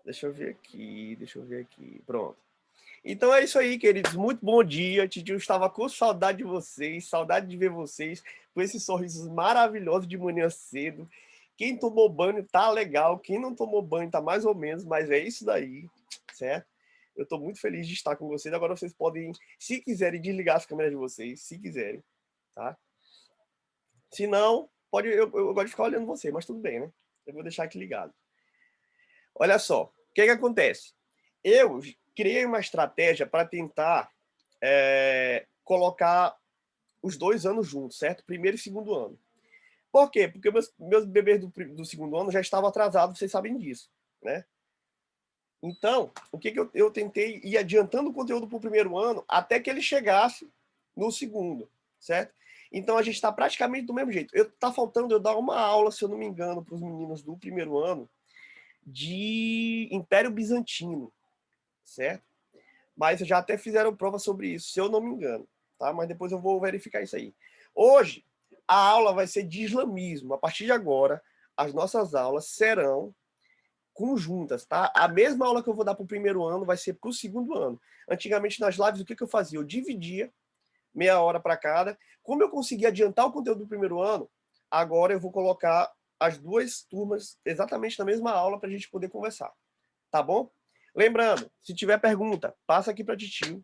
Deixa eu ver aqui. Pronto. Então é isso aí, queridos. Muito bom dia. Titio estava com saudade de vocês, saudade de ver vocês com esses sorrisos maravilhosos de manhã cedo. Quem tomou banho tá legal, quem não tomou banho tá mais ou menos, mas é isso daí, certo? Eu estou muito feliz de estar com vocês. Agora vocês podem, se quiserem, desligar as câmeras de vocês, se quiserem, tá? Se não, pode, eu gosto de ficar olhando você, mas tudo bem, né? Eu vou deixar aqui ligado. Olha só, o que acontece? Eu criei uma estratégia para tentar colocar os 2 anos juntos, certo? Primeiro e segundo ano. Por quê? Porque meus bebês do segundo ano já estavam atrasados, vocês sabem disso, né? Então, o que eu tentei ir adiantando o conteúdo para o primeiro ano até que ele chegasse no segundo, certo? Então, a gente está praticamente do mesmo jeito. Tá faltando eu dar uma aula, se eu não me engano, para os meninos do primeiro ano de Império Bizantino, certo? Mas já até fizeram prova sobre isso, se eu não me engano, tá? Mas depois eu vou verificar isso aí. Hoje, a aula vai ser de islamismo. A partir de agora, as nossas aulas serão conjuntas, tá? A mesma aula que eu vou dar para o primeiro ano vai ser para o segundo ano. Antigamente, nas lives, o que eu fazia? Eu dividia meia hora para cada. Como eu consegui adiantar o conteúdo do primeiro ano, agora eu vou colocar as duas turmas exatamente na mesma aula para a gente poder conversar. Tá bom? Lembrando, se tiver pergunta, passa aqui para Titio,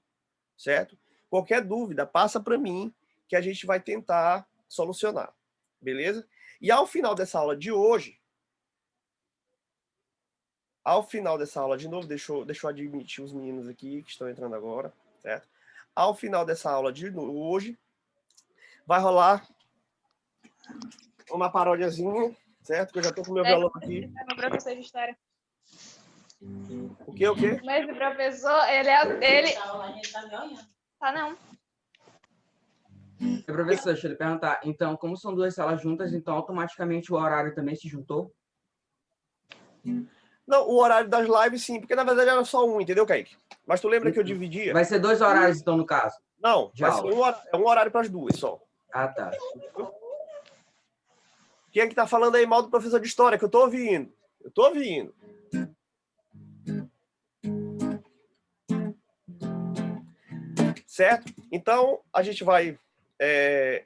certo? Qualquer dúvida, passa para mim, que a gente vai tentar solucionar. Beleza? E ao final dessa aula de hoje, de novo, deixa eu admitir os meninos aqui que estão entrando agora, certo? Ao final dessa aula de hoje, vai rolar uma paródiazinha, certo? Que eu já tô com o meu violão aqui. Meu professor de história. O quê? Mas o professor, ele... Tá não. Professor, deixa eu lhe perguntar. Então, como são duas salas juntas, então automaticamente o horário também se juntou? Não, o horário das lives sim, porque na verdade era só um, entendeu, Kaique? Mas tu lembra que eu dividia? Vai ser 2 horários, então, no caso? Não, vai ser um horário para as duas só. Ah, tá. Quem é que tá falando aí mal do professor de história? Que eu tô ouvindo. Certo? Então, a gente vai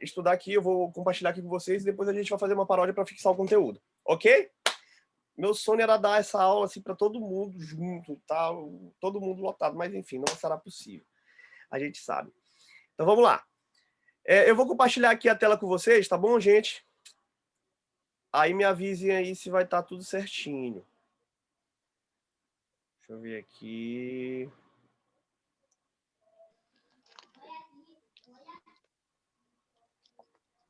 estudar aqui, eu vou compartilhar aqui com vocês e depois a gente vai fazer uma paródia para fixar o conteúdo. Ok? Meu sonho era dar essa aula assim para todo mundo junto, tal, todo mundo lotado, mas enfim, não será possível. A gente sabe. Então vamos lá. Eu vou compartilhar aqui a tela com vocês, tá bom, gente? Aí me avisem aí se vai estar tudo certinho. Deixa eu ver aqui.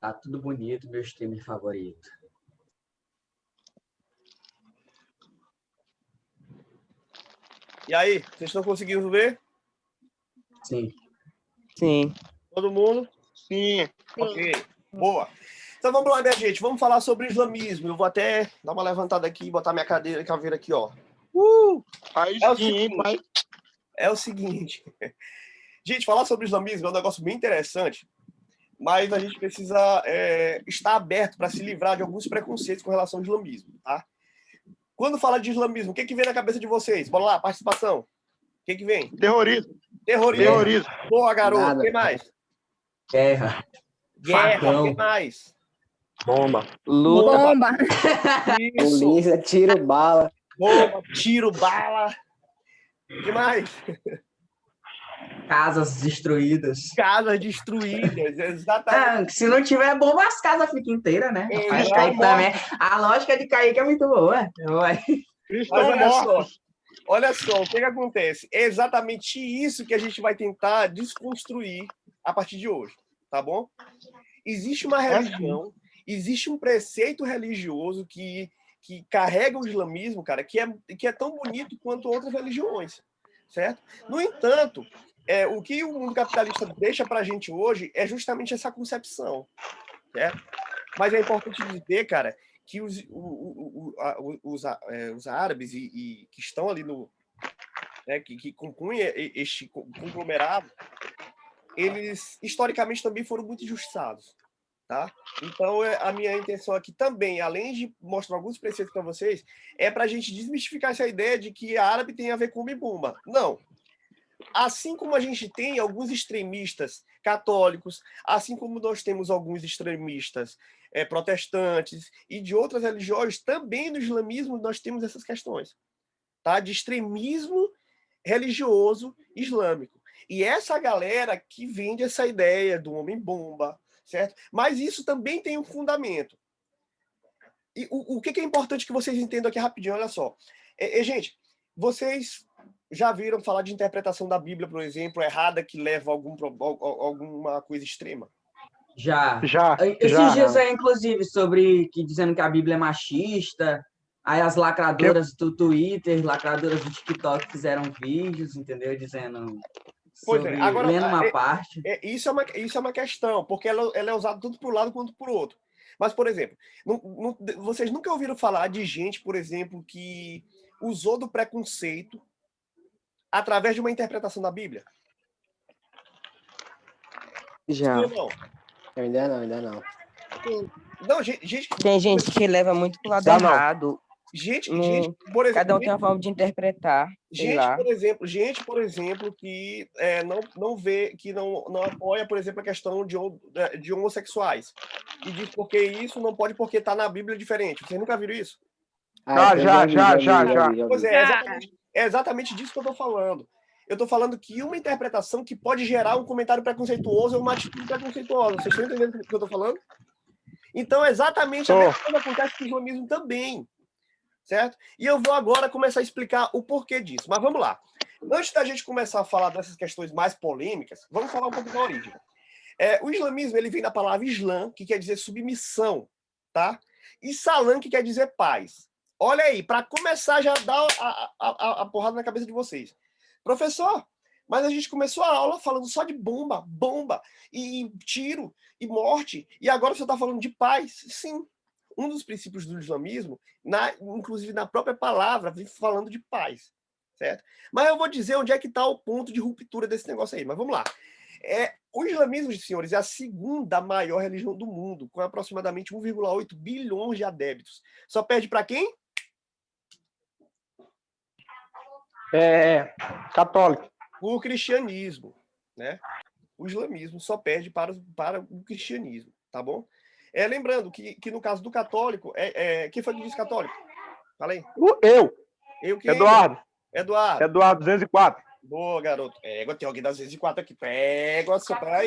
Tá tudo bonito, meu streamer favorito. E aí, vocês estão conseguindo ver? Sim. Sim. Todo mundo? Sim. Ok, boa. Então vamos lá, minha gente, vamos falar sobre islamismo. Eu vou até dar uma levantada aqui e botar minha caveira aqui, ó. Aí sim, pai. É o seguinte. Gente, falar sobre islamismo é um negócio bem interessante, mas a gente precisa estar aberto para se livrar de alguns preconceitos com relação ao islamismo, tá? Quando fala de islamismo, o que vem na cabeça de vocês? Bora lá, participação. O que vem? Terrorismo. Terrorismo. Boa, garoto. O que mais? Guerra. O que mais? Bomba. Bomba. Isso. Polícia, tiro, bala. Bomba, tiro, bala. O que mais? Casas destruídas. Casas destruídas, exatamente. Se não tiver bomba, as casas ficam inteiras, né? Rapaz, Kaique também. A lógica de Kaique é muito boa. Mas olha só, o que acontece? É exatamente isso que a gente vai tentar desconstruir a partir de hoje, tá bom? Existe uma religião, existe um preceito religioso que carrega o islamismo, cara, que é tão bonito quanto outras religiões, certo? No entanto, o que o mundo capitalista deixa para a gente hoje é justamente essa concepção, certo? Mas é importante dizer, cara, que os árabes que estão ali que compõem este conglomerado, eles historicamente também foram muito injustiçados, tá? Então, a minha intenção aqui também, além de mostrar alguns preceitos para vocês, é para a gente desmistificar essa ideia de que árabe tem a ver com Umbanda. Não. Assim como a gente tem alguns extremistas católicos, assim como nós temos alguns extremistas protestantes e de outras religiões, também no islamismo nós temos essas questões, tá? De extremismo religioso islâmico. E essa galera que vende essa ideia do homem-bomba, certo? Mas isso também tem um fundamento. E o que é importante que vocês entendam aqui rapidinho, olha só. Gente, vocês já viram falar de interpretação da Bíblia, por exemplo, errada, que leva a alguma coisa extrema? Já. Já. Esses dias aí, inclusive, dizendo que a Bíblia é machista, aí as lacradoras do Twitter, lacradoras do TikTok fizeram vídeos, entendeu? Dizendo sobre, agora, lendo uma parte. Isso é uma questão, porque ela é usada tanto por um lado quanto por outro. Mas, por exemplo, vocês nunca ouviram falar de gente, por exemplo, que usou do preconceito através de uma interpretação da Bíblia? Já. Sim, não? Ainda não. Não, gente... Tem gente que leva muito pro lado errado. Gente, por exemplo... Cada um tem uma forma de interpretar. Gente, por exemplo, que não vê, que não apoia, por exemplo, a questão de homossexuais. E diz porque isso não pode porque tá na Bíblia diferente. Vocês nunca viram isso? Já. Pois é exatamente disso que eu tô falando. Eu tô falando que uma interpretação que pode gerar um comentário preconceituoso é uma atitude preconceituosa. Vocês estão entendendo o que eu tô falando? Então, exatamente a mesma coisa acontece com o islamismo também. Certo? E eu vou agora começar a explicar o porquê disso. Mas vamos lá. Antes da gente começar a falar dessas questões mais polêmicas, vamos falar um pouco da origem. O islamismo ele vem da palavra Islã, que quer dizer submissão, tá? E Salam, que quer dizer paz. Olha aí, para começar já dar a porrada na cabeça de vocês. Professor, mas a gente começou a aula falando só de bomba, e tiro, e morte, e agora você está falando de paz. Sim. Um dos princípios do islamismo, inclusive na própria palavra, vem falando de paz, certo? Mas eu vou dizer onde é que está o ponto de ruptura desse negócio aí, mas vamos lá. O islamismo, senhores, é a segunda maior religião do mundo, com aproximadamente 1,8 bilhões de adeptos. Só perde para quem? Católico. O cristianismo, né? O islamismo só perde para o cristianismo, tá bom? Lembrando que no caso do católico, quem foi que disse católico? Fala aí. Eu quem? Eduardo. Eduardo 204. Boa, garoto. Tem alguém da 204 aqui. Peraí,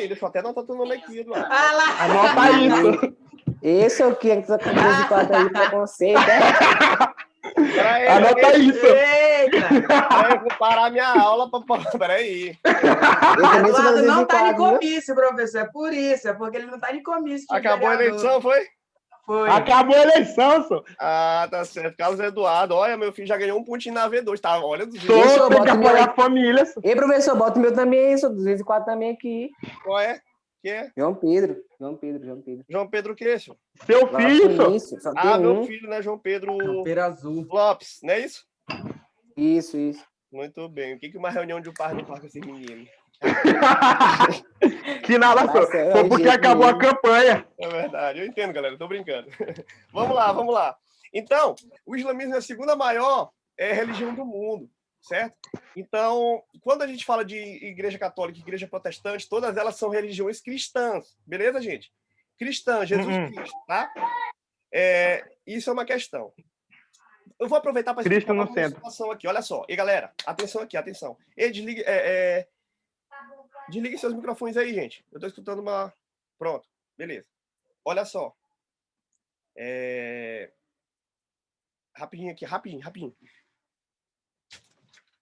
deixa eu até anotar teu nome aqui, Eduardo. Anota isso. Esse é o que tá com 204 aí, preconceito, Anota isso. Eu vou parar minha aula. Peraí. Eduardo não tá de comício, professor. É por isso. É porque ele não tá de comício. Acabou a eleição, foi? Foi. Acabou a eleição, só. Tá certo. Carlos Eduardo. Olha, meu filho já ganhou um pontinho na V2. Tá? Olha dos vídeos. Tem que apoiar a família. Ei, professor, bota o meu também aí, só 204 também aqui. Qual é? Que é? João Pedro. João Pedro o quê, senhor? Seu filho, só. Meu filho, né? João Pedro Azul. Lopes, não é isso? Isso. Muito bem. O que uma reunião de um par não faz com esse menino? Que nada, só. Foi porque acabou a campanha. É verdade. Eu entendo, galera. Tô brincando. Vamos lá. Então, o islamismo é a segunda maior religião do mundo, certo? Então, quando a gente fala de igreja católica e igreja protestante, todas elas são religiões cristãs. Beleza, gente? Cristã, Jesus Cristo, tá? Isso é uma questão. Eu vou aproveitar para explicar uma situação aqui. Olha só. E, galera, atenção aqui, atenção. Desligue seus microfones aí, gente. Eu tô escutando uma... Pronto. Beleza. Olha só. Rapidinho aqui, rapidinho.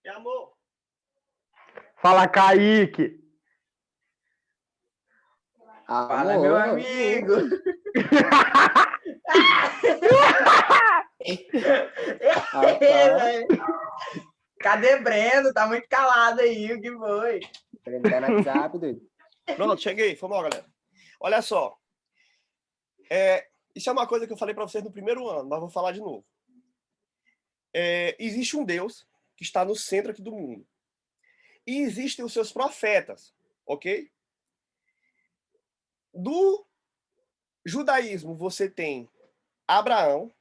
Amor. Fala, Kaique. Fala, meu amigo. Cadê Breno? Tá muito calado aí, o que foi? Tá no WhatsApp, doido. Pronto, cheguei. Foi mal, galera. Olha só. Isso é uma coisa que eu falei para vocês no primeiro ano, mas vou falar de novo. Existe um Deus que está no centro aqui do mundo. E existem os seus profetas, ok? Do judaísmo, você tem Abraão,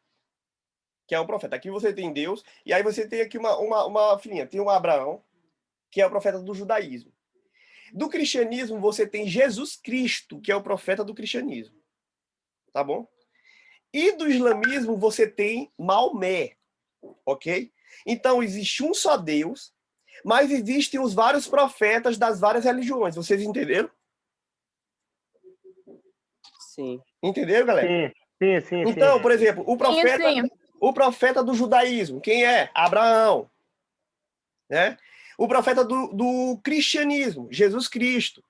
que é o profeta. Aqui você tem Deus, e aí você tem aqui uma filhinha. Tem o Abraão, que é o profeta do judaísmo. Do cristianismo, você tem Jesus Cristo, que é o profeta do cristianismo. Tá bom? E do islamismo, você tem Maomé. Ok? Então, existe um só Deus, mas existem os vários profetas das várias religiões. Vocês entenderam? Sim. Entenderam, galera? Sim. Então, por exemplo, Sim. o profeta do judaísmo, quem é? Abraão. Né? O profeta do cristianismo, Jesus Cristo.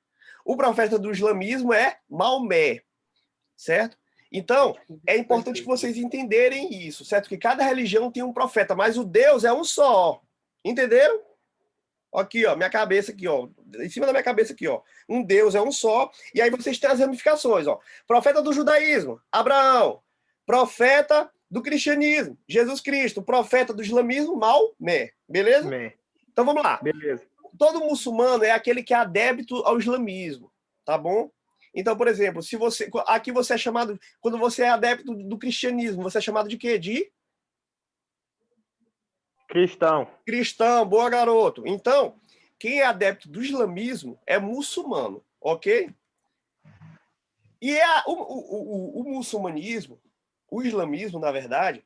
O profeta do islamismo é Maomé. Certo? Então, é importante que vocês entenderem isso, certo? Que cada religião tem um profeta, mas o Deus é um só. Entenderam? Aqui, ó, minha cabeça aqui, ó. Em cima da minha cabeça aqui, ó. Um Deus é um só. E aí vocês têm as ramificações, ó. Profeta do judaísmo, Abraão. Profeta do cristianismo, Jesus Cristo. Profeta do islamismo, Maomé. Beleza? Então vamos lá. Beleza. Todo muçulmano é aquele que é adepto ao islamismo, tá bom? Então, por exemplo, se você aqui você é chamado, quando você é adepto do cristianismo, você é chamado de quê? De Cristão. cristão, boa garoto. Então, quem é adepto do islamismo é muçulmano, ok? E o muçulmanismo, o islamismo, na verdade,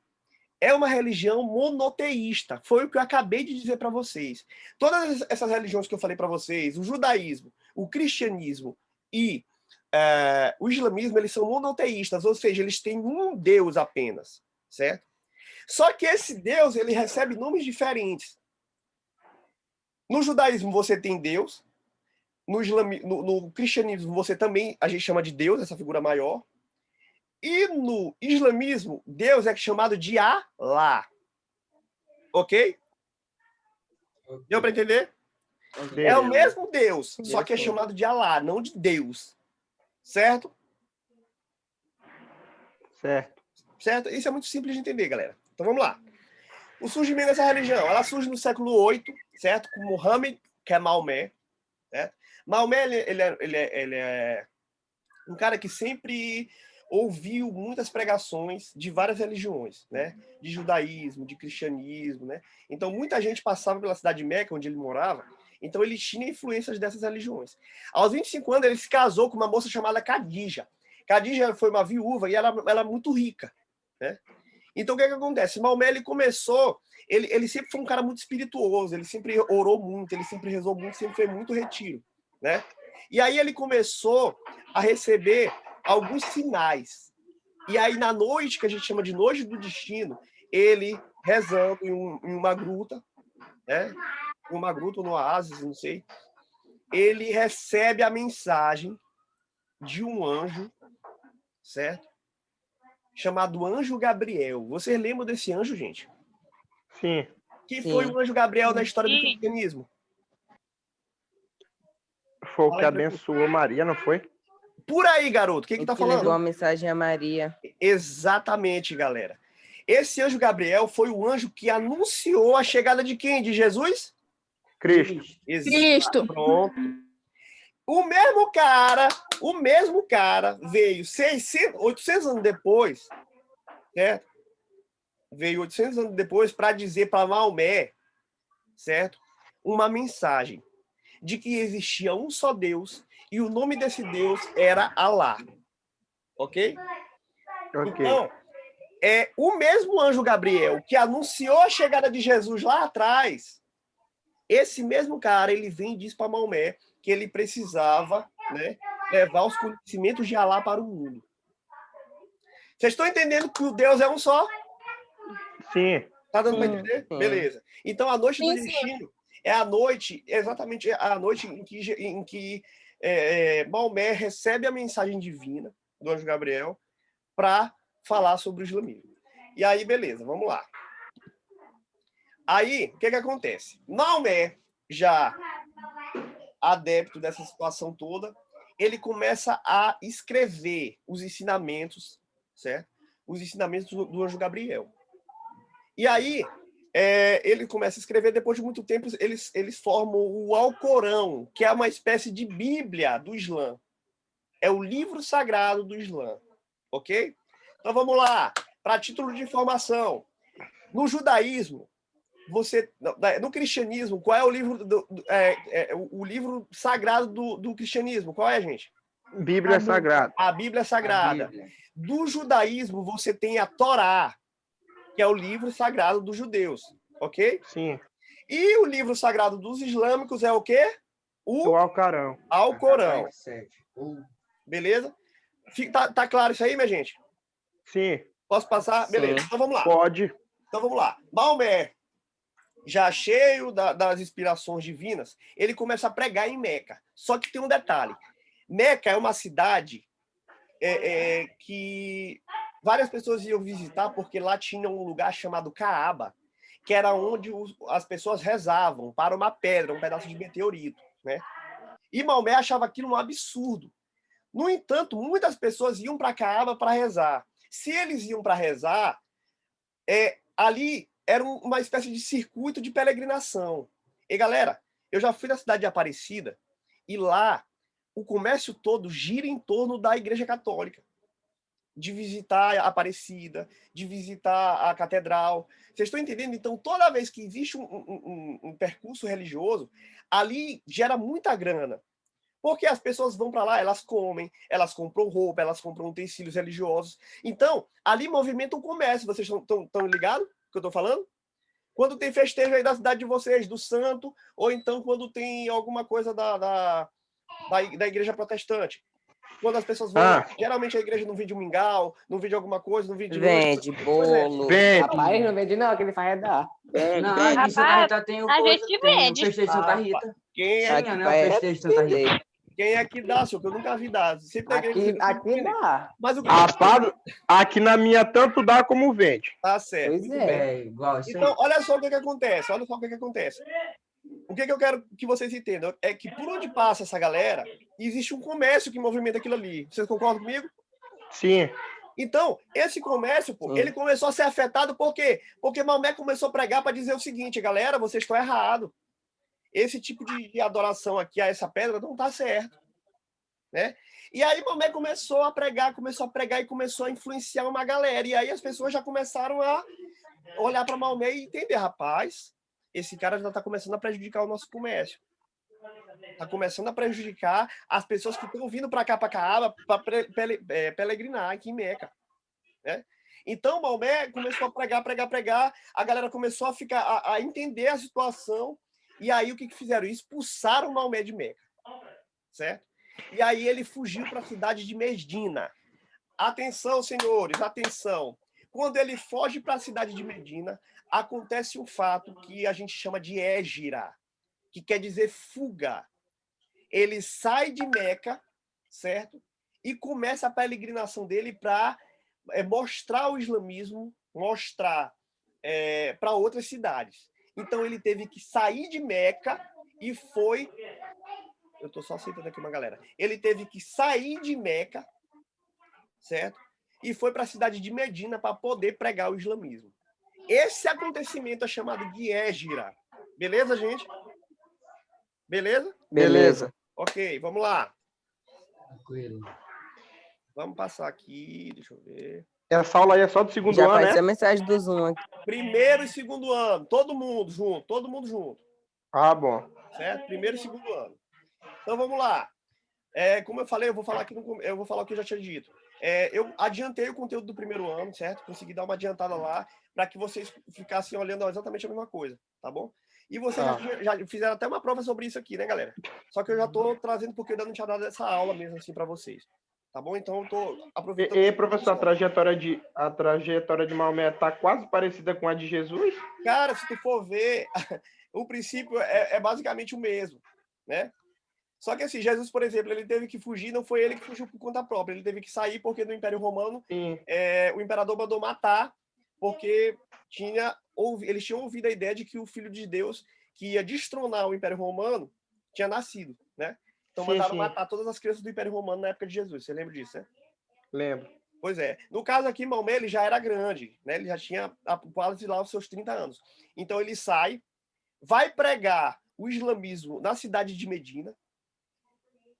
é uma religião monoteísta. Foi o que eu acabei de dizer para vocês. Todas essas religiões que eu falei para vocês, o judaísmo, o cristianismo e o islamismo, eles são monoteístas, ou seja, eles têm um Deus apenas, certo? Só que esse Deus, ele recebe nomes diferentes. No judaísmo você tem Deus, no cristianismo você também, a gente chama de Deus, essa figura maior, e no islamismo, Deus é chamado de Allah. Ok? Deu para entender? É o mesmo Deus, só que é chamado de Allah, não de Deus. Certo? Certo? Isso é muito simples de entender, galera. Então vamos lá. O surgimento dessa religião, ela surge no século VIII, certo? Com Muhammad, que é Maomé. Certo? Maomé, ele é um cara que sempre ouviu muitas pregações de várias religiões, né? De judaísmo, de cristianismo, né? Então muita gente passava pela cidade de Meca, onde ele morava, então ele tinha influências dessas religiões. Aos 25 anos ele se casou com uma moça chamada Khadija. Khadija foi uma viúva e ela é muito rica, né? Então o que acontece? Maomé, ele começou, ele sempre foi um cara muito espirituoso, ele sempre orou muito, ele sempre rezou muito, sempre fez muito retiro, né? E aí ele começou a receber alguns sinais. E aí, na noite, que a gente chama de noite do destino, ele rezando em uma gruta, né? Em uma gruta ou no oásis, não sei. Ele recebe a mensagem de um anjo, certo? Chamado Anjo Gabriel. Vocês lembram desse anjo, gente? Sim. Que foi o Anjo Gabriel na história do cristianismo? Foi o que abençoou Maria, não foi? Por aí, garoto. Quem que tá falando? Levou a mensagem a Maria. Exatamente, galera. Esse anjo Gabriel foi o anjo que anunciou a chegada de quem? De Jesus? Cristo. Cristo. Pronto. O mesmo cara veio 800 anos depois, certo? Veio 800 anos depois para dizer para Maomé, certo? Uma mensagem de que existia um só Deus e o nome desse Deus era Allah. Ok? Então, é o mesmo anjo Gabriel que anunciou a chegada de Jesus lá atrás. Esse mesmo cara, ele vem e diz para Maomé que ele precisava, né, levar os conhecimentos de Allah para o mundo. Vocês estão entendendo que o Deus é um só? Sim. Tá dando para entender? Sim. Beleza. Então, a noite do Sim. destino é a noite, exatamente a noite em que Maomé recebe a mensagem divina do anjo Gabriel para falar sobre o islamismo. E aí, beleza, vamos lá. Aí, o que acontece? Maomé, já adepto dessa situação toda, ele começa a escrever os ensinamentos, certo? Os ensinamentos do anjo Gabriel. E aí, ele começa a escrever, depois de muito tempo, eles formam o Alcorão, que é uma espécie de Bíblia do Islã. É o livro sagrado do Islã. Ok? Então vamos lá. Para título de informação. No judaísmo, no cristianismo, qual é o livro, o livro sagrado do cristianismo? Qual é, gente? Bíblia Sagrada. A Bíblia Sagrada. Bíblia. Do judaísmo, você tem a Torá, que é o livro sagrado dos judeus. Ok? Sim. E o livro sagrado dos islâmicos é o quê? O Alcorão. Alcorão. 7. Beleza? Tá claro isso aí, minha gente? Sim. Posso passar? Sim. Beleza. Então vamos lá. Pode. Então vamos lá. Maomé, já cheio das inspirações divinas, ele começa a pregar em Meca. Só que tem um detalhe. Meca é uma cidade que várias pessoas iam visitar porque lá tinha um lugar chamado Caaba, que era onde as pessoas rezavam para uma pedra, um pedaço de meteorito, né? E Maomé achava aquilo um absurdo. No entanto, muitas pessoas iam para Caaba para rezar. Se eles iam para rezar, ali era uma espécie de circuito de peregrinação. E, galera, eu já fui na cidade de Aparecida e lá o comércio todo gira em torno da Igreja Católica. De visitar a Aparecida, de visitar a Catedral. Vocês estão entendendo? Então, toda vez que existe um percurso religioso, ali gera muita grana. Porque as pessoas vão para lá, elas comem, elas compram roupa, elas compram utensílios religiosos. Então, ali movimenta o comércio. Vocês estão ligados no que eu estou falando? Quando tem festejo aí da cidade de vocês, do santo, ou então quando tem alguma coisa da igreja protestante. Quando as pessoas vão, geralmente a igreja não vende um mingau, não vende alguma coisa, não vende Vende bolo. Vende. Rapaz, não vende não, que ele faz dar. Não, Vende. aqui em Santa Rita tem o a coisa, gente tem o vende. festejo de Santa Rita. Quem é, Aqui Tinha, né? O vai festejo de Santa Rita. vender. quem é que dá, senhor? Que eu nunca vi dar. Sempre na igreja. Aqui dá. Mas o que Rapaz, aqui na minha tanto dá como vende. tá certo. Pois Muito é. bem. É, igual isso Então, aí. olha só o que acontece. Olha só o que acontece. O que eu quero que vocês entendam é que por onde passa essa galera, existe um comércio que movimenta aquilo ali. Vocês concordam comigo? Sim. Então, esse comércio, pô, ele começou a ser afetado por quê? Porque Maomé começou a pregar para dizer o seguinte, galera, vocês estão errados. Esse tipo de adoração aqui a essa pedra não está certo. Né? E aí Maomé começou a pregar e começou a influenciar uma galera. E aí as pessoas já começaram a olhar para Maomé e entender, rapaz, esse cara já está começando a prejudicar o nosso comércio. Está começando a prejudicar as pessoas que estão vindo para cá, para Caaba, para peregrinar aqui em Meca. Né? Então, Maomé começou a pregar, a galera começou a ficar a entender a situação, e aí o que fizeram? Expulsaram Maomé de Meca. Certo? E aí ele fugiu para a cidade de Medina. Atenção, senhores, atenção. Quando ele foge para a cidade de Medina, acontece um fato que a gente chama de hégira, que quer dizer fuga. Ele sai de Meca, certo? E começa a peregrinação dele para mostrar o islamismo, mostrar para outras cidades. Então ele teve que sair de Meca e foi... Eu estou só citando aqui uma galera. Ele teve que sair de Meca, certo? E foi para a cidade de Medina para poder pregar o islamismo. Esse acontecimento é chamado de hégira. Beleza, gente? Beleza? Beleza. Ok, vamos lá. Tranquilo. Vamos passar aqui, deixa eu ver. Essa aula aí é só do segundo Já ano, apareceu né? a mensagem do Zoom aqui. Primeiro e segundo ano, todo mundo junto. Ah, bom. Certo? Primeiro e segundo ano. Então vamos lá. Como eu falei, eu vou falar o que eu já tinha dito. Eu adiantei o conteúdo do primeiro ano, certo? Consegui dar uma adiantada lá para que vocês ficassem olhando exatamente a mesma coisa, tá bom? E vocês já fizeram até uma prova sobre isso aqui, né, galera? Só que eu já estou trazendo porque eu ainda não tinha dado essa aula mesmo assim para vocês, tá bom? Então eu estou aproveitando. E professor, a trajetória de Maomé está quase parecida com a de Jesus? Cara, se tu for ver, o princípio é basicamente o mesmo, né? Só que assim, Jesus, por exemplo, ele teve que fugir, não foi ele que fugiu por conta própria, ele teve que sair porque no Império Romano o imperador mandou matar, porque eles tinham ouvido a ideia de que o Filho de Deus, que ia destronar o Império Romano, tinha nascido, né? Então mandaram matar todas as crianças do Império Romano na época de Jesus, você lembra disso, né? Lembro. Pois é. No caso aqui, Maomé, ele já era grande, né? Ele já tinha quase lá os seus 30 anos. Então ele sai, vai pregar o islamismo na cidade de Medina.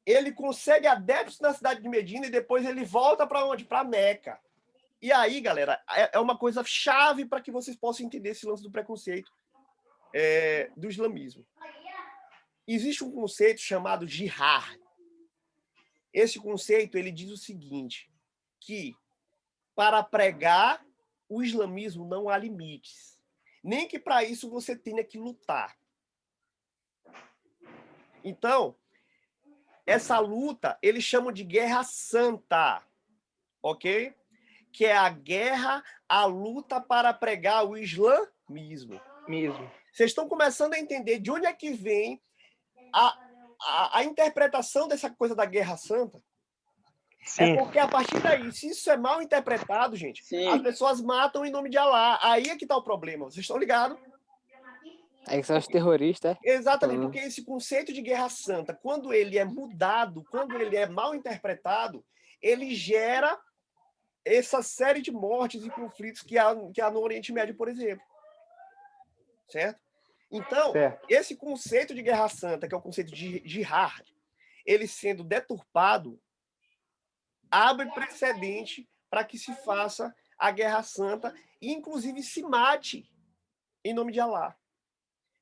ele consegue adeptos na cidade de Medina e depois ele volta para onde? Para Meca. E aí, galera, é uma coisa chave para que vocês possam entender esse lance do preconceito do islamismo. Existe um conceito chamado jihad. Esse conceito ele diz o seguinte, que para pregar o islamismo não há limites. Nem que para isso você tenha que lutar. Então, essa luta, eles chamam de guerra santa, ok? Que é a guerra, a luta para pregar o islamismo. Mesmo. Vocês estão começando a entender de onde é que vem a interpretação dessa coisa da guerra santa? Sim. É porque a partir daí, se isso é mal interpretado, gente, as pessoas matam em nome de Alá. Aí é que está o problema. Vocês estão ligados? Aí são os terroristas. Exatamente, porque esse conceito de guerra santa, quando ele é mudado, quando ele é mal interpretado, ele gera essa série de mortes e conflitos que há no Oriente Médio, por exemplo. Certo? Então, esse conceito de guerra santa, que é o conceito de jihad, ele sendo deturpado, abre precedente para que se faça a guerra santa e, inclusive, se mate em nome de Alá.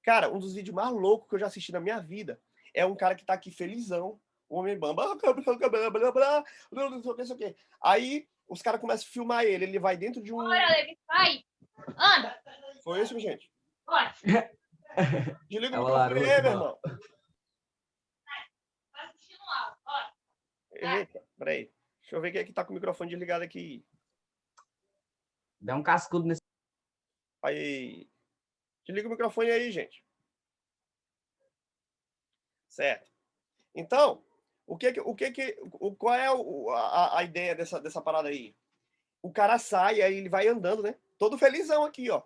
Cara, um dos vídeos mais loucos que eu já assisti na minha vida é um cara que tá aqui felizão, o homem bamba, não sei o quê. Aí os caras começam a filmar ele vai dentro de um... Bora, Levi, vai! Anda! Foi isso, gente? Bora! Desliga o microfone aí, meu irmão. Vai assistindo lá, bora! Eita, peraí. Deixa eu ver quem é que tá com o microfone desligado aqui. Dá um cascudo nesse. Aí. Desliga o microfone aí, gente. Certo. Então, qual é a ideia dessa parada aí? O cara sai, aí ele vai andando, né? Todo felizão aqui, ó.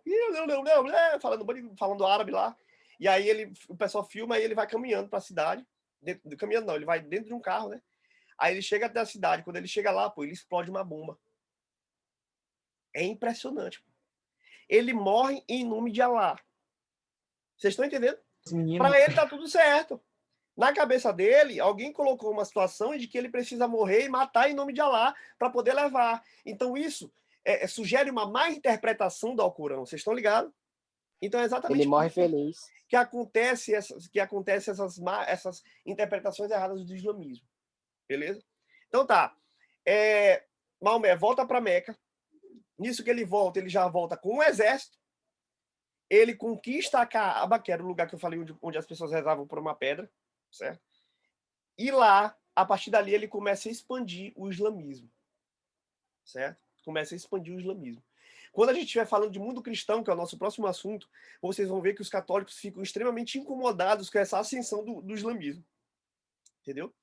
Falando árabe lá. E aí o pessoal filma e ele vai caminhando para a cidade. Caminhando não, ele vai dentro de um carro, né? Aí ele chega até a cidade. Quando ele chega lá, pô, ele explode uma bomba. É impressionante. Ele morre em nome de Alá. Vocês estão entendendo? Para ele tá tudo certo. Na cabeça dele, alguém colocou uma situação de que ele precisa morrer e matar em nome de Alá para poder levar. Então isso sugere uma má interpretação do Alcorão. Vocês estão ligados? Então é exatamente Ele morre feliz. que acontece essas interpretações erradas do islamismo. Beleza? Então tá. Maomé volta para Meca. Nisso que ele volta, ele já volta com um exército. Ele conquista a Kaaba, que era o lugar que eu falei onde as pessoas rezavam por uma pedra, certo? E lá, a partir dali, ele começa a expandir o islamismo, certo? Começa a expandir o islamismo. Quando a gente estiver falando de mundo cristão, que é o nosso próximo assunto, vocês vão ver que os católicos ficam extremamente incomodados com essa ascensão do islamismo. Entendeu?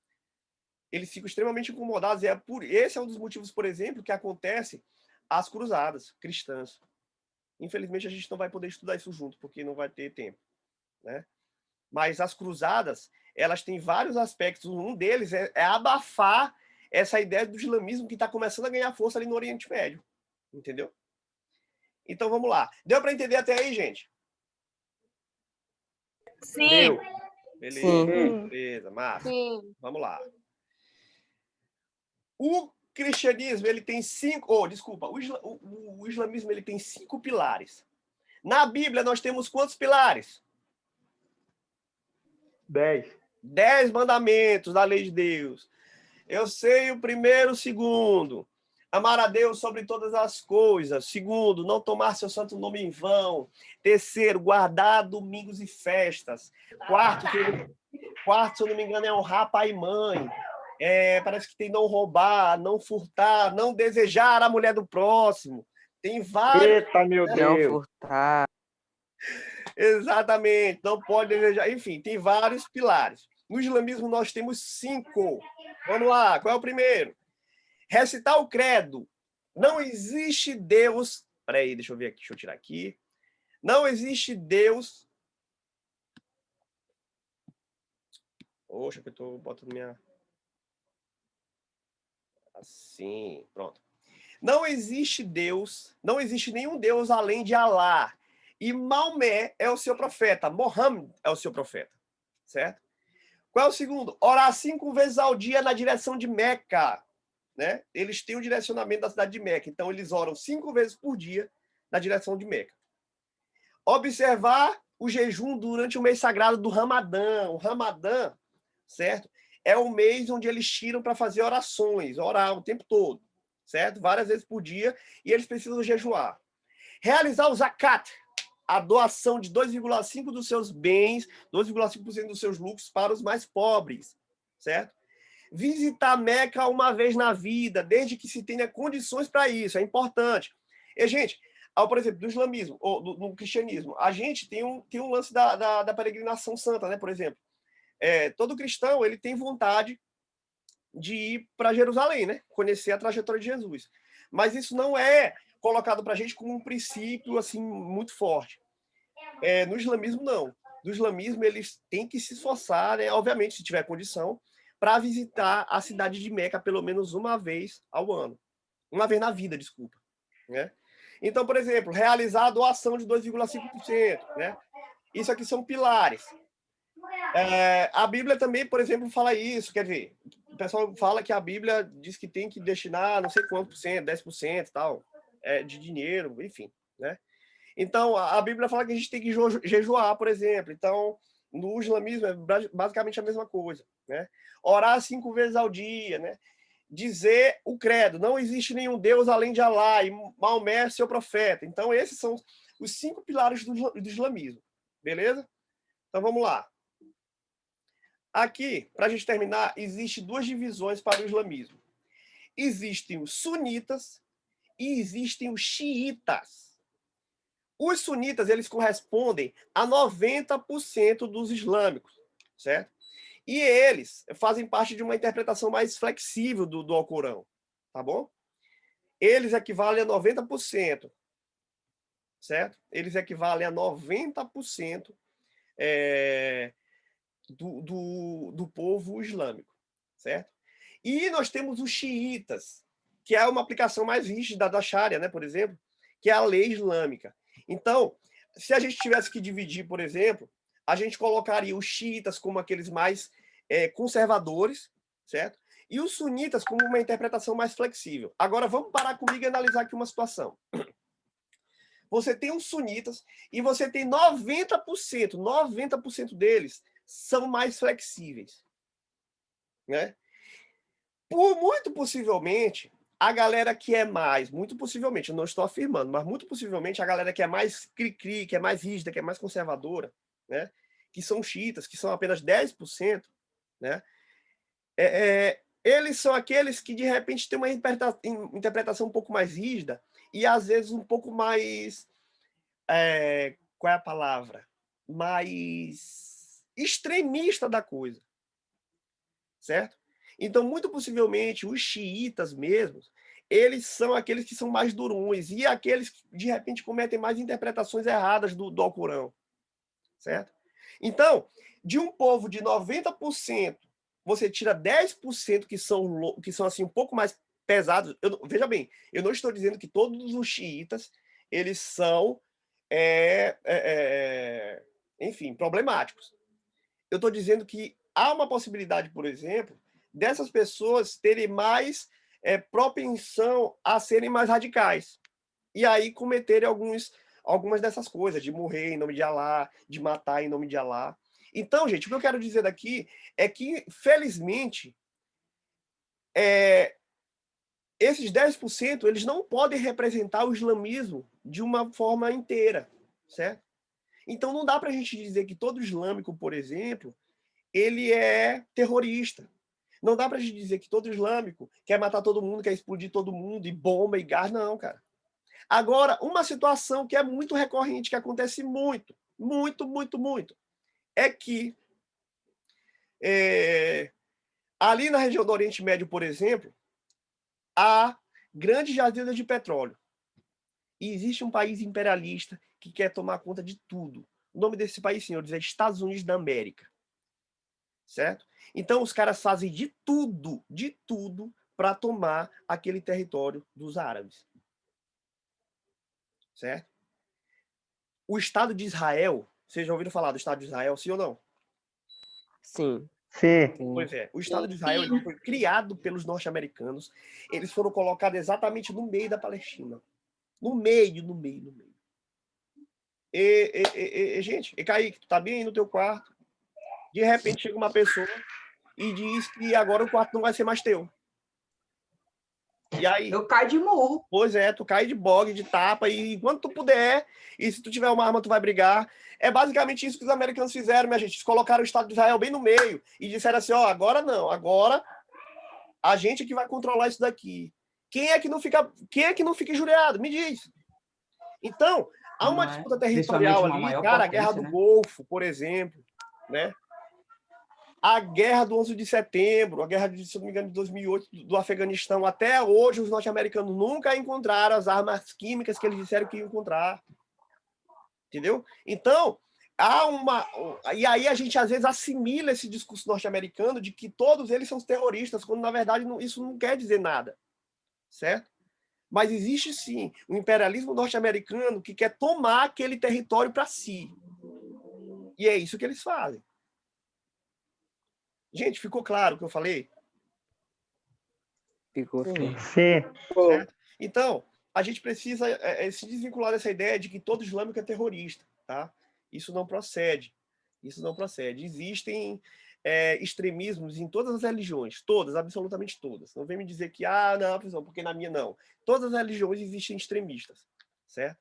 Eles ficam extremamente incomodados. Esse é um dos motivos, por exemplo, que acontece as cruzadas cristãs. Infelizmente, a gente não vai poder estudar isso junto, porque não vai ter tempo, né? Mas as cruzadas, elas têm vários aspectos. Um deles é abafar essa ideia do islamismo que está começando a ganhar força ali no Oriente Médio. Entendeu? Então, vamos lá. Deu para entender até aí, gente? Sim. Deu. Beleza, Sim. beleza, massa. Sim. Vamos lá. O cristianismo, ele tem 5... desculpa. O islamismo, ele tem 5 pilares. Na Bíblia, nós temos quantos pilares? 10. 10 mandamentos da lei de Deus. Eu sei o primeiro, o segundo. Amar a Deus sobre todas as coisas. Segundo, não tomar seu santo nome em vão. Terceiro, guardar domingos e festas. Quarto, se eu não me engano, é honrar pai e mãe. Parece que tem não roubar, não furtar, não desejar a mulher do próximo. Tem vários... Eita, meu Não Deus. furtar. Exatamente, não pode desejar. Enfim, tem vários pilares. No islamismo, nós temos 5. Vamos lá, qual é o primeiro? Recitar o credo. Não existe Deus... Peraí, deixa eu ver aqui, deixa eu tirar aqui. Não existe Deus... Poxa, que eu tô botando minha... Assim, pronto. Não existe Deus, não existe nenhum Deus além de Alá. E Maomé é o seu profeta, Mohammed é o seu profeta, certo? Qual é o segundo? Orar 5 vezes ao dia na direção de Meca. Né? Eles têm o direcionamento da cidade de Meca. Então, eles oram 5 vezes por dia na direção de Meca. Observar o jejum durante o mês sagrado do Ramadã. O Ramadã, certo? É o mês onde eles tiram para fazer orações, orar o tempo todo, certo? Várias vezes por dia, e eles precisam jejuar. Realizar o zakat, a doação de 2,5% dos seus bens, 2,5% dos seus lucros para os mais pobres, certo? Visitar Meca uma vez na vida, desde que se tenha condições para isso, é importante. E, gente, por exemplo, do islamismo, ou do cristianismo, a gente tem um lance da peregrinação santa, né? Por exemplo, todo cristão ele tem vontade de ir para Jerusalém, né? Conhecer a trajetória de Jesus. Mas isso não é colocado para a gente como um princípio assim muito forte. No islamismo, não. No islamismo, eles têm que se esforçar, né? Obviamente, se tiver condição, para visitar a cidade de Meca pelo menos uma vez ao ano. Uma vez na vida, desculpa. Né? Então, por exemplo, realizar a doação de 2,5%. Né? Isso aqui são pilares. A Bíblia também, por exemplo, fala isso. Quer dizer, o pessoal fala que a Bíblia diz que tem que destinar não sei quanto por cento, 10% tal, de dinheiro, enfim. Né? Então, a Bíblia fala que a gente tem que jejuar, por exemplo. Então, no islamismo é basicamente a mesma coisa. Né? Orar 5 vezes ao dia, né? Dizer o credo, não existe nenhum Deus além de Alá, e Maomé é seu profeta. Então, esses são os 5 pilares do islamismo. Beleza? Então, vamos lá. Aqui, para a gente terminar, existem 2 divisões para o islamismo. Existem os sunitas e existem os xiitas. Os sunitas, eles correspondem a 90% dos islâmicos, certo? E eles fazem parte de uma interpretação mais flexível do Alcorão, tá bom? Eles equivalem a 90%, certo? Eles equivalem a 90% do povo islâmico, certo? E nós temos os xiitas, que é uma aplicação mais rígida da Sharia, né, por exemplo, que é a lei islâmica. Então, se a gente tivesse que dividir, por exemplo, a gente colocaria os xiitas como aqueles mais conservadores, certo? E os sunitas como uma interpretação mais flexível. Agora, vamos parar comigo e analisar aqui uma situação. Você tem os sunitas e você tem 90% deles são mais flexíveis. Né? Muito possivelmente, a galera que é mais, muito possivelmente, eu não estou afirmando, mas muito possivelmente a galera que é mais cri-cri, que é mais rígida, que é mais conservadora, né? Que são xiitas, que são apenas 10%, né? Eles são aqueles que, de repente, têm uma interpretação um pouco mais rígida e, às vezes, um pouco mais... qual é a palavra? Mais extremista da coisa. Certo? Então, muito possivelmente, os xiitas mesmos, eles são aqueles que são mais durões e aqueles que, de repente, cometem mais interpretações erradas do Alcorão. Certo? Então, de um povo de 90%, você tira 10% que são assim, um pouco mais pesados. Veja bem, eu não estou dizendo que todos os xiitas eles são, enfim, problemáticos. Eu estou dizendo que há uma possibilidade, por exemplo, dessas pessoas terem mais propensão a serem mais radicais. E aí cometerem algumas dessas coisas, de morrer em nome de Alá, de matar em nome de Alá. Então, gente, o que eu quero dizer daqui é que, felizmente, esses 10% eles não podem representar o islamismo de uma forma inteira, certo? Então, não dá para a gente dizer que todo islâmico, por exemplo, ele é terrorista. Não dá para a gente dizer que todo islâmico quer matar todo mundo, quer explodir todo mundo, e bomba, e gás, não, cara. Agora, uma situação que é muito recorrente, que acontece muito, é que ali na região do Oriente Médio, por exemplo, há grandes jazidas de petróleo. E existe um país imperialista que quer tomar conta de tudo. O nome desse país, senhores, é Estados Unidos da América. Certo? Então, os caras fazem de tudo para tomar aquele território dos árabes. Certo? O Estado de Israel, vocês já ouviram falar do Estado de Israel, sim ou não? Sim. Sim. Pois é, o Estado de Israel ele foi criado pelos norte-americanos. Eles foram colocados exatamente no meio da Palestina. No meio. Gente, Kaique, tu tá bem aí no teu quarto? De repente chega uma pessoa e diz que agora o quarto não vai ser mais teu. E aí? Eu caio de murro. Pois é, tu cai de bogue, de tapa, e enquanto tu puder, e se tu tiver uma arma, tu vai brigar. É basicamente isso que os americanos fizeram, minha gente. Eles colocaram o Estado de Israel bem no meio e disseram assim, ó, agora não, agora a gente é que vai controlar isso daqui. Quem é que não fica injuriado? Me diz. Então, há uma disputa territorial ali, cara, a Guerra do Golfo, por exemplo, né? A guerra do 11 de setembro, a guerra, se não me engano, de 2008, do Afeganistão, até hoje os norte-americanos nunca encontraram as armas químicas que eles disseram que iam encontrar. Entendeu? Então, há uma... E aí a gente, às vezes, assimila esse discurso norte-americano de que todos eles são terroristas, quando, na verdade, isso não quer dizer nada. Certo? Mas existe, sim, o imperialismo norte-americano que quer tomar aquele território para si. E é isso que eles fazem. Gente, ficou claro o que eu falei? Ficou sim. Sim. Certo? Então, a gente precisa se desvincular dessa ideia de que todo islâmico é terrorista. Tá? Isso não procede. Isso não procede. Existem extremismos em todas as religiões. Todas, absolutamente todas. Não vem me dizer que, não, porque na minha não. Todas as religiões existem extremistas. Certo?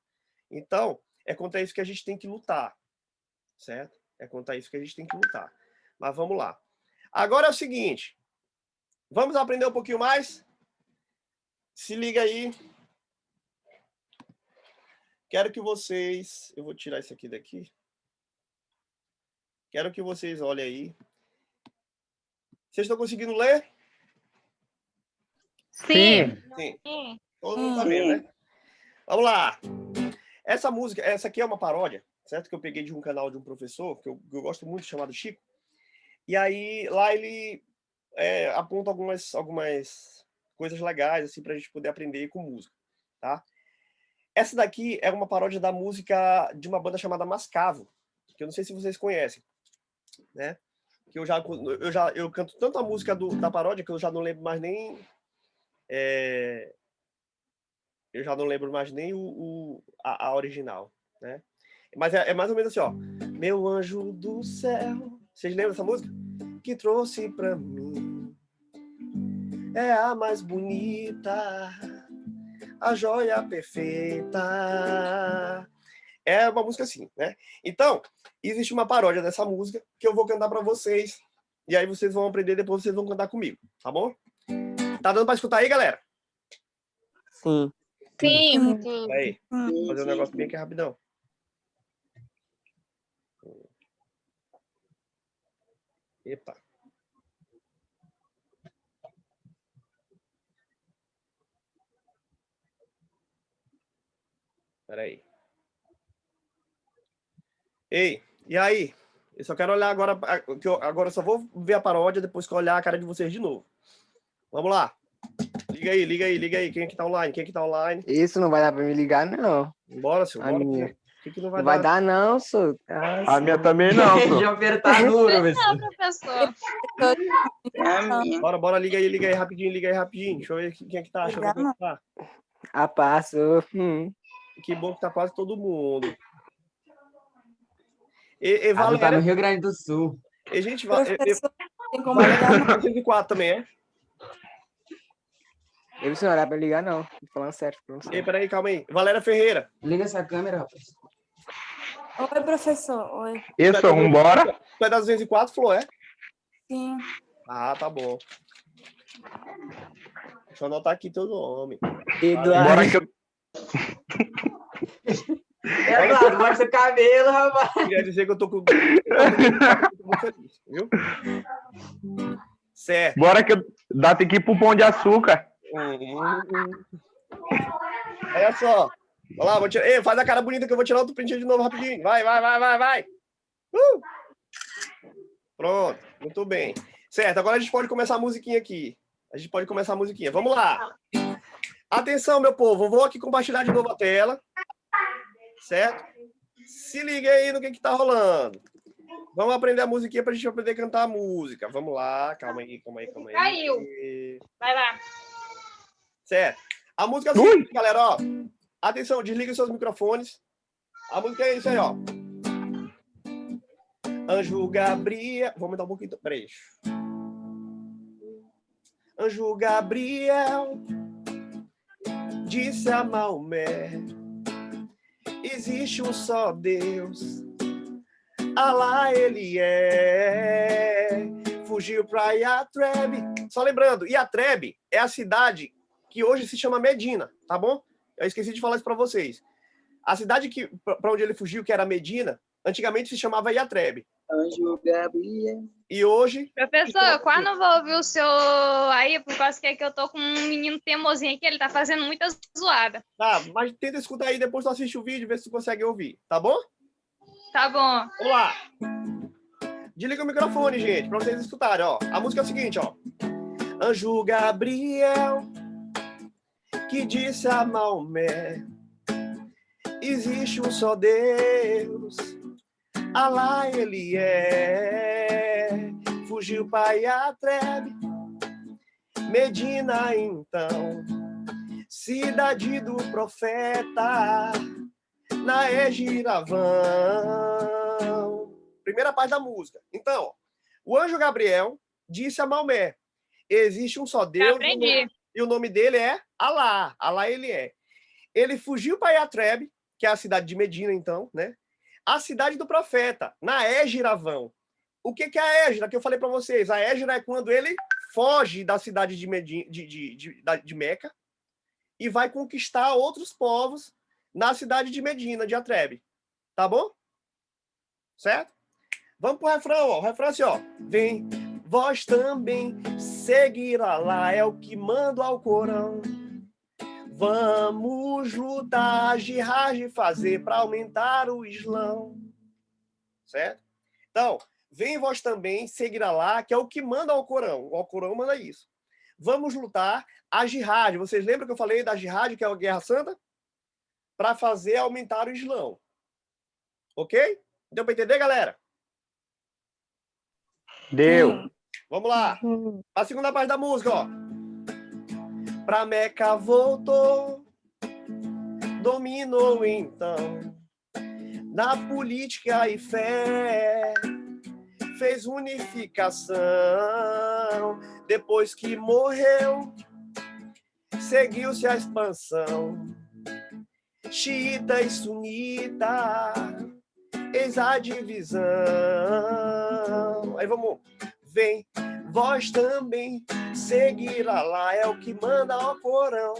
Então, é contra isso que a gente tem que lutar. Certo? É contra isso que a gente tem que lutar. Mas vamos lá. Agora é o seguinte, vamos aprender um pouquinho mais? Se liga aí. Quero que vocês... Eu vou tirar isso aqui daqui. Quero que vocês olhem aí. Vocês estão conseguindo ler? Sim. Sim. Todo mundo tá vendo, né? Vamos lá. Essa música, essa aqui é uma paródia, certo? Que eu peguei de um canal de um professor, que eu gosto muito, chamado Chico. E aí, lá ele aponta algumas coisas legais, assim, pra gente poder aprender com música, tá? Essa daqui é uma paródia da música de uma banda chamada Mascavo, que eu não sei se vocês conhecem, né? Que eu canto tanto a música da paródia que eu já não lembro mais nem... eu já não lembro mais nem a original, né? Mas é mais ou menos assim, ó. Meu anjo do céu... Vocês lembram dessa música? Que trouxe pra mim é a mais bonita, a joia perfeita. É uma música assim, né? Então, existe uma paródia dessa música que eu vou cantar pra vocês. E aí vocês vão aprender, depois vocês vão cantar comigo, tá bom? Tá dando pra escutar aí, galera? Sim. Sim. Aí, vou fazer um negócio bem aqui rapidão. Epa. Espera aí. Ei, e aí? Eu só quero olhar agora, agora eu só vou ver a paródia depois que eu olhar a cara de vocês de novo. Vamos lá. Liga aí. Quem é que tá online? Isso não vai dar pra me ligar, não. Bora, senhor. A Bora. minha. Que não Não vai dar, não, senhor. A minha também não, pô. João Pedro tá duro, Não, professor. Bora, liga aí rapidinho. Deixa eu ver quem é que tá. Deixa eu ver quem é que tá. A passo. Que bom que tá quase todo mundo. Ela tá no Rio Grande do Sul. E gente, Professor, tem como ligar? 404 também, é? Eu não olhar pra ligar, não. Tô falando sério. Ei, peraí, calma aí. Valéria Ferreira. Liga essa câmera, rapaz. Oi, professor. Oi. Isso, vambora. Tu é da 204, Flor, é? Sim. Ah, tá bom. Deixa eu anotar aqui teu nome. Eduardo. Bora que eu... Eduardo, mostra o cabelo, rapaz. Queria dizer que eu tô muito feliz, viu? Certo. Bora que dá tem que ir pro Pão de Açúcar. Olha só. Olha lá, vou tirar. Ei, faz a cara bonita que eu vou tirar outro print de novo rapidinho. Vai. Pronto, muito bem. Certo, agora a gente pode começar a musiquinha aqui. Vamos lá. Atenção, meu povo. Eu vou aqui compartilhar de novo a tela. Certo? Se liga aí no que tá rolando. Vamos aprender a musiquinha pra gente aprender a cantar a música. Vamos lá, calma aí. Caiu. Vai lá. Certo. A música é o seguinte, galera, ó. Atenção, desliga seus microfones. A música é isso aí, ó. Anjo Gabriel... Vou aumentar um pouquinho. Peraí. Anjo Gabriel disse a Maomé: existe um só Deus, Alá ele é. Fugiu para Yatreb. Só lembrando, Yatreb é a cidade que hoje se chama Medina, tá bom? Eu esqueci de falar isso para vocês. A cidade para onde ele fugiu, que era Medina, antigamente se chamava Yatreb. Anjo Gabriel. E hoje... Professor, eu quase não vou ouvir o seu aí, por causa que eu tô com um menino teimosinho aqui, ele tá fazendo muita zoada. Tá, mas tenta escutar aí, depois tu assiste o vídeo, vê se tu consegue ouvir, tá bom? Tá bom. Vamos lá. Desliga o microfone, gente, para vocês escutarem, ó. A música é o seguinte, ó. Anjo Gabriel que disse a Maomé: existe um só Deus, Alá ele é. Fugiu para Yatreb, Medina então, cidade do profeta, na Giravão. Primeira parte da música. Então, o anjo Gabriel disse a Maomé: existe um só Deus e o nome dele é Alá. Alá ele é. Ele fugiu para Yatreb, que é a cidade de Medina, então, né? A cidade do profeta, na Giravão. O que é a Égira? Que eu falei para vocês. A Égira é quando ele foge da cidade de Meca e vai conquistar outros povos na cidade de Medina, de Yatreb. Tá bom? Certo? Vamos pro refrão, ó. O refrão é assim, ó. Vem, vós também seguir Alá, é o que manda ao Corão. Vamos lutar, jihad fazer para aumentar o Islão. Certo? Então, vem vós também seguir Alá, que é o que manda ao Corão. O Alcorão manda isso. Vamos lutar a jihad. Vocês lembram que eu falei da jihad, que é a Guerra Santa? Para fazer aumentar o Islão. Ok? Deu para entender, galera? Deu. Vamos lá. A segunda parte da música, ó. Pra Meca voltou, dominou então, na política e fé, fez unificação. Depois que morreu, seguiu-se a expansão. Xiita e sunita, eis a divisão. Aí vamos. Vem, vós também seguir Alá, é o que manda ao Corão.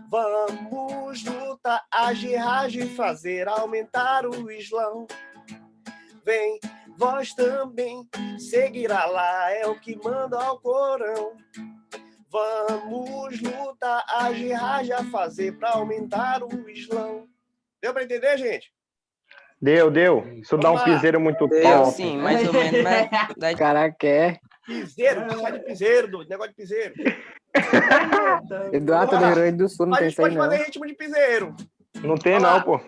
Vamos lutar a jihad e fazer aumentar o Islão. Vem, vós também seguir Alá, é o que manda ao Corão. Vamos lutar a jihad a fazer para aumentar o Islão. Deu para entender, gente? Deu. Isso dá um piseiro muito Deu, top. sim, mais ou menos. Mas... Caraca, é. Piseiro, sai de piseiro, doido. Negócio de piseiro. Eduardo do Rio Grande do Sul, não A tem gente isso aí, pode não. fazer ritmo de piseiro. Não tem não, pô.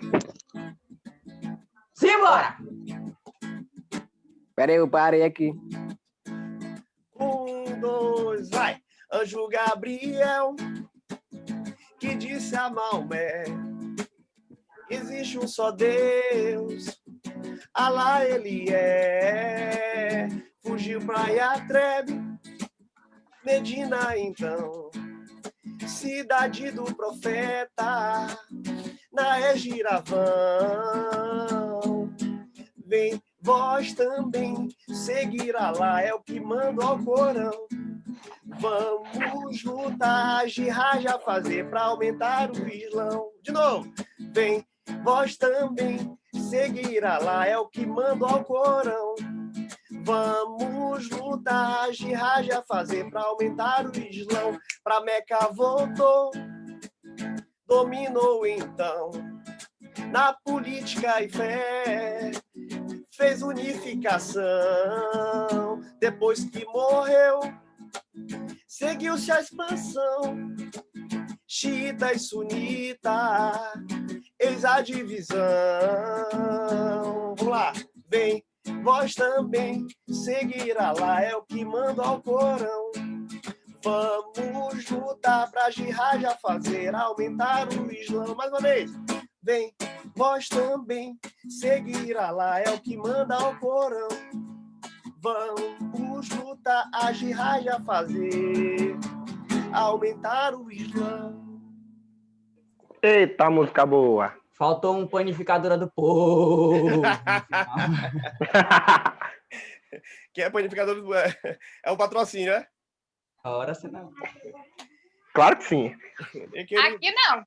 Simbora! Pera aí, eu parei aqui. 1, 2, vai. Anjo Gabriel que disse a Maomé: existe um só Deus, Alá ele é. Fugiu pra Yatreb, Medina então, cidade do profeta, na Giravão. Vem vós também seguir Alá, é o que manda ao Corão. Vamos lutar, jihad a fazer para aumentar o Islão. De novo. Vem, vós também seguir Alá, é o que manda ao Corão. Vamos lutar, jihad a fazer para aumentar o Islão. Pra Meca voltou, dominou então, na política e fé, fez unificação. Depois que morreu, seguiu-se a expansão. Xiita e sunita, eis a divisão. Vamos lá. Vem, vós também seguir Alá, é o que manda ao Corão. Vamos lutar pra jihad a fazer, aumentar o Islã. Mais uma vez, vem, vós também seguir Alá, é o que manda ao Corão. Vamos lutar a jihad a fazer, aumentar o Islã. Eita, música boa. Faltou um panificadora do povo. no final. Quem é panificador do... É o patrocínio, né? Ora, se não. Claro que sim. Aqui não.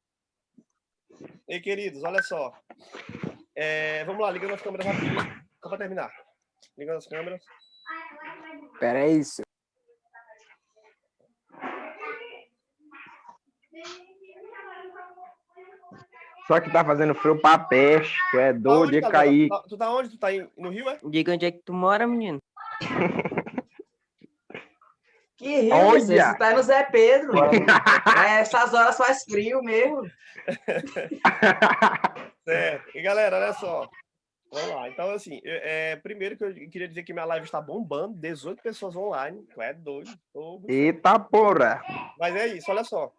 Ei, queridos, olha só. Vamos lá, ligando as câmeras rapidinho. Só para terminar. Ligando as câmeras. Pera aí, isso. Só que tá fazendo frio pra peste. Tu é doido de Tá cair. Tu tá onde? Tu tá no Rio, é? Diga onde é que tu mora, menino. Que rio, Olha! você tá no Zé Pedro. Essas horas faz frio mesmo. Certo. E galera, olha só. Vamos lá. Então, assim, primeiro que eu queria dizer que minha live está bombando, 18 pessoas online. Tu é doido. Eita porra. Mas é isso, olha só.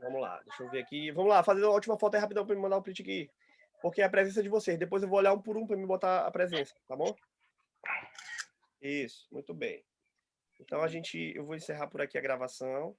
Vamos lá, deixa eu ver aqui. Vamos lá, fazer a última foto aí rapidão para me mandar o print aqui. Porque é a presença de vocês. Depois eu vou olhar um por um para me botar a presença, tá bom? Isso, muito bem. Então eu vou encerrar por aqui a gravação.